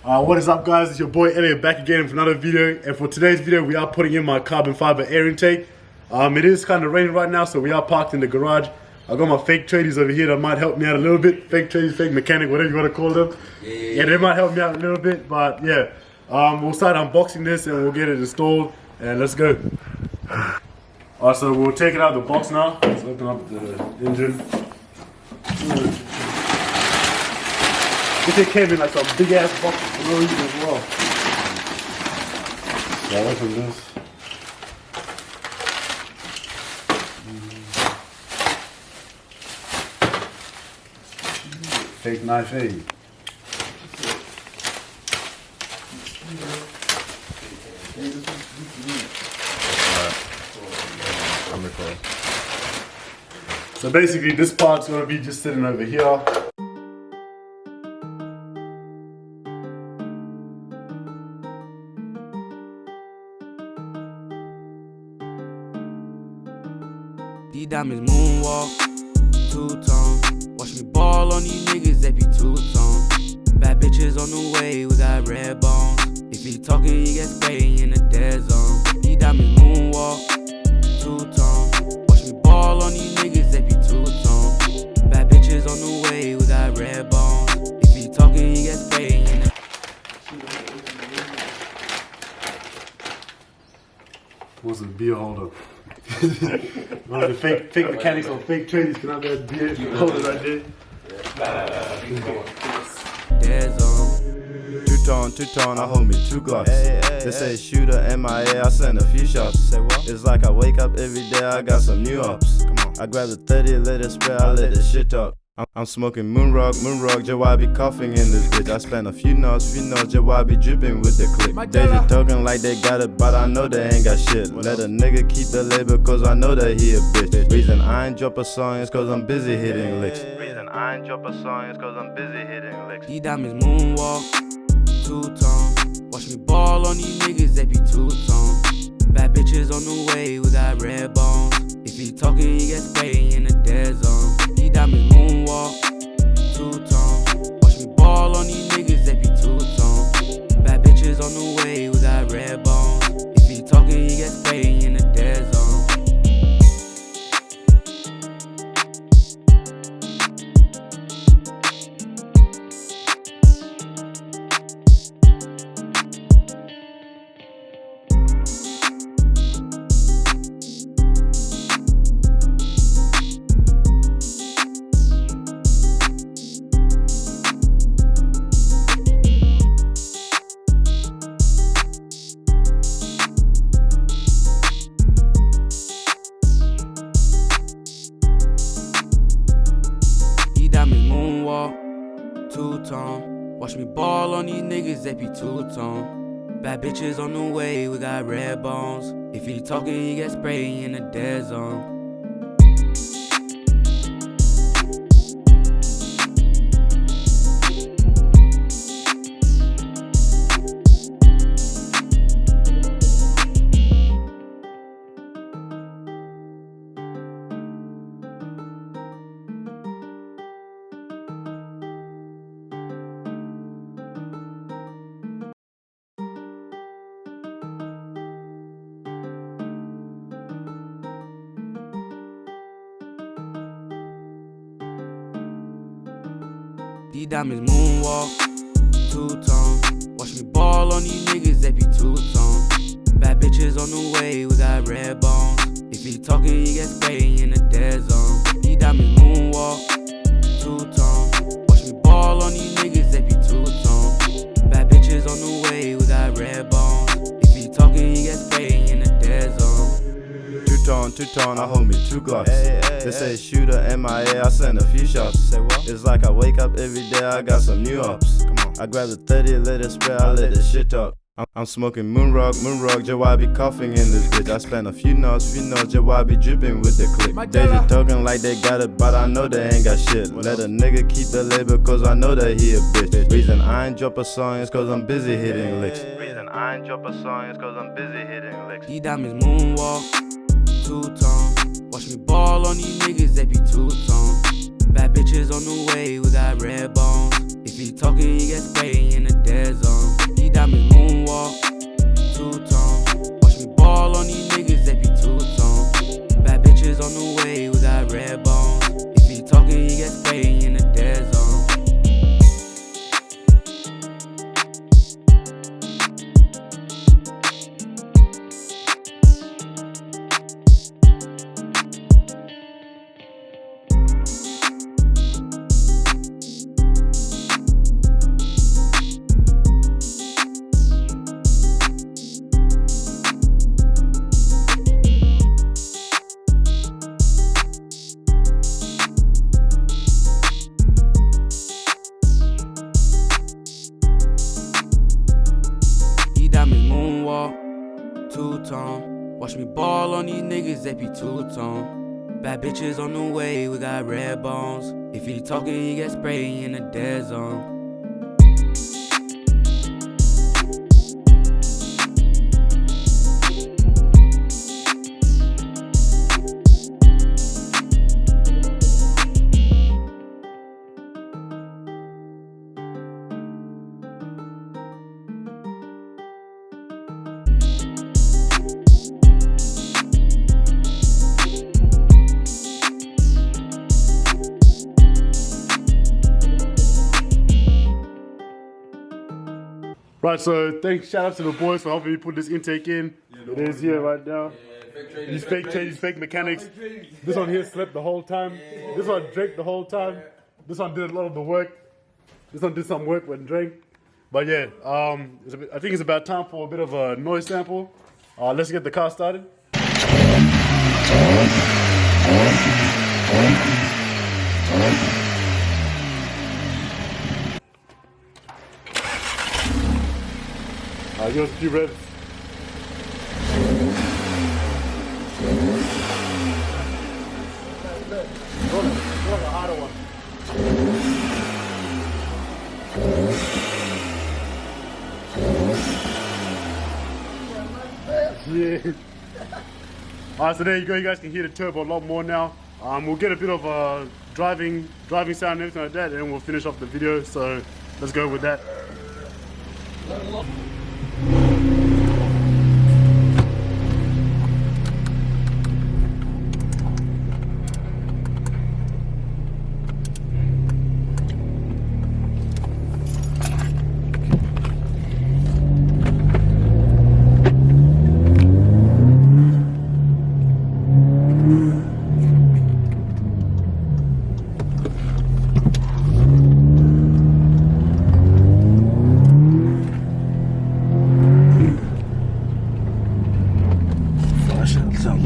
What is up, guys? It's your boy Elliot back again with another video, and for today's video we are putting in my carbon fiber air intake. It is kind of raining right now, so we are parked in the garage. I got my fake tradies over here that might help me out a little bit. Fake tradies, fake mechanic, whatever you want to call them. Yeah, they might help me out a little bit, but yeah. We'll start unboxing this and we'll get it installed, and let's go. Alright, so we'll take it out of the box now. Let's open up the engine. This came in like some big ass box for no reason as well. So I'll open this. Fake knife A. I'm recording. So basically this part's gonna be just sitting over here. These diamonds moonwalk, two-tone. Watch me ball on these niggas, they be two-tone. Bad bitches on the way, we got red bones. If he talking, he get sprayed in the dead zone. These diamonds moonwalk, two-tone. Watch me ball on these niggas, they be two-tone. Bad bitches on the way, we got red bones. If he talking, he get sprayed in the What's a beer holder? One of the fake mechanics or fake tradies can have that beer holder right there. dead zone. Two-tone, I hold me 2 Glocks. They say shooter MIA, I send a few shots. Say what? It's like I wake up every day, I got some new ops. Come on. I grab the 30, let it spray, I let the shit up. I'm smoking moon rock, JY coughing in this bitch. I spent a few knots, JY dripping with the clip. They just talking like they got it, but I know they ain't got shit. Let a nigga keep the label, cause I know that he a bitch. Reason I ain't drop a song is cause I'm busy hitting licks. Reason I ain't drop a song is cause I'm busy hitting licks. These diamonds moonwalk, two-tone. Watch me ball on these niggas, they be two-tone. Bad bitches on the way, we got red bones. If he talking, he get sprayed in the dead zone. These diamonds moonwalk, two-tone. Watch me ball on these niggas, they be two-tone. Bad bitches on the way, we got red bones. If he talking, he get sprayed in the dead zone. Diamonds moonwalk, two-tone. Watch me ball on these niggas, they be two-tone. Bad bitches on the way, we got red bones. If he talking, he get sprayed in the dead zone. These diamonds moonwalk, two-tone. Watch me ball on these niggas, they be two-tone. Bad bitches on the way, we got red bones. If he talking, he get sprayed in the dead zone. These diamonds moonwalk, two-tone. Watch me ball on these niggas, they be two-tone. Bad bitches on the way, we got red bones. If he talking, he get sprayed in the dead zone. Two-tone, I hold me 2 Glocks. They say shooter MIA, I send a few shots. Say what? It's like I wake up every day, I got some new ops. Come on. I grab the 30, let it spray, I let the shit up. I'm smoking moon rock, JY coughing in this bitch. I spent a few knots, JY dripping with the clip. They just talking like they got it, but I know they ain't got shit. Let a nigga keep the label, cause I know that he a bitch. Reason I ain't drop a song is cause I'm busy hitting licks. Reason I ain't drop a song is cause I'm busy hitting licks. These diamonds moonwalk, two-tone. Watch me ball on these niggas, they be two-tone. Bad bitches on the way, we got red bones. If he talking, he get sprayed in the dead zone. moonwalk, two-tone. Watch me ball on these niggas, they be two-tone. Bad bitches on the way, we got red bones. If he talking, he get sprayed in the dead zone. Right, so shout out to the boys for helping me put this intake in. It is here right now. These fake changes, fake mechanics. This one here slept the whole time. This one drank the whole time. This one did a lot of the work. This one did some work when drank. But yeah, I think it's about time for a bit of a noise sample. Let's get the car started. Give us a few revs. Go a harder one. Yeah. Alright, so there you go. You guys can hear the turbo a lot more now. We'll get a bit of a driving sound and everything like that, and then we'll finish off the video. So let's go with that.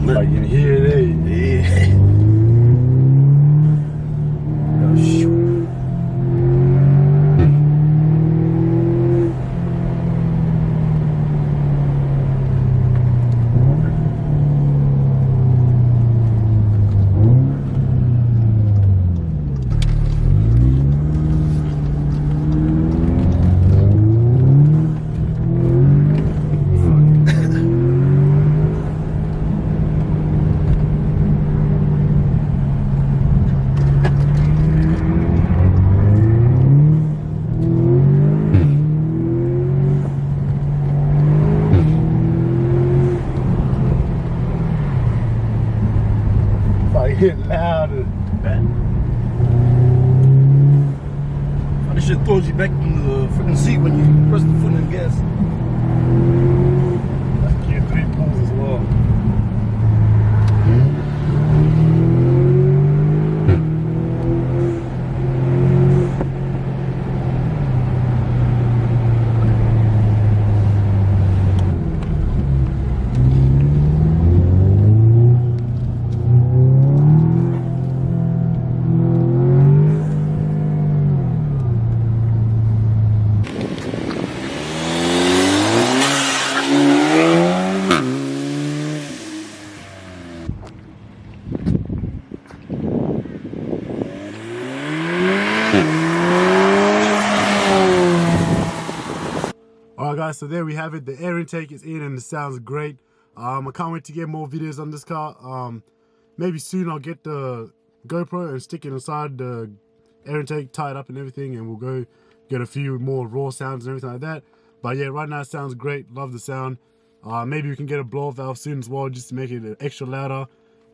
I can hear it, yeah. Oh, shoot. Get louder. Oh, this shit throws you back in the freaking seat when you press the foot in the gas. That's gear 3 pulls as well. Alright guys, so there we have it. The air intake is in and it sounds great. I can't wait to get more videos on this car. Maybe soon I'll get the GoPro and stick it inside the air intake, tie it up and everything, and we'll go get a few more raw sounds and everything like that. But yeah, right now it sounds great. Love the sound. Maybe we can get a blow valve soon as well, just to make it extra louder.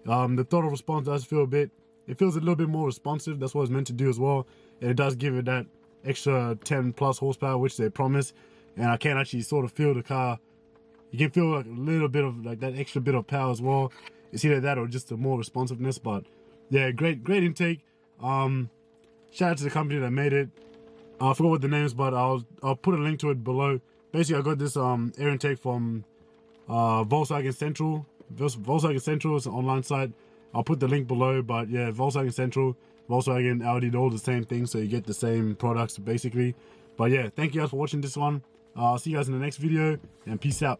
The throttle response does feel it feels a little bit more responsive. That's what it's meant to do as well. And it does give it that extra 10 plus horsepower, which they promise. And I can actually sort of feel the car. You can feel like a little bit of like that extra bit of power as well. It's either that or just the more responsiveness. But yeah, great intake. Shout out to the company that made it. I forgot what the name is, but I'll put a link to it below. Basically, I got this air intake from Volkswagen Central. Volkswagen Central is an online site. I'll put the link below. But yeah, Volkswagen Central, Volkswagen, Audi, they're all the same thing. So you get the same products basically. But yeah, thank you guys for watching this one. I'll see you guys in the next video, and peace out.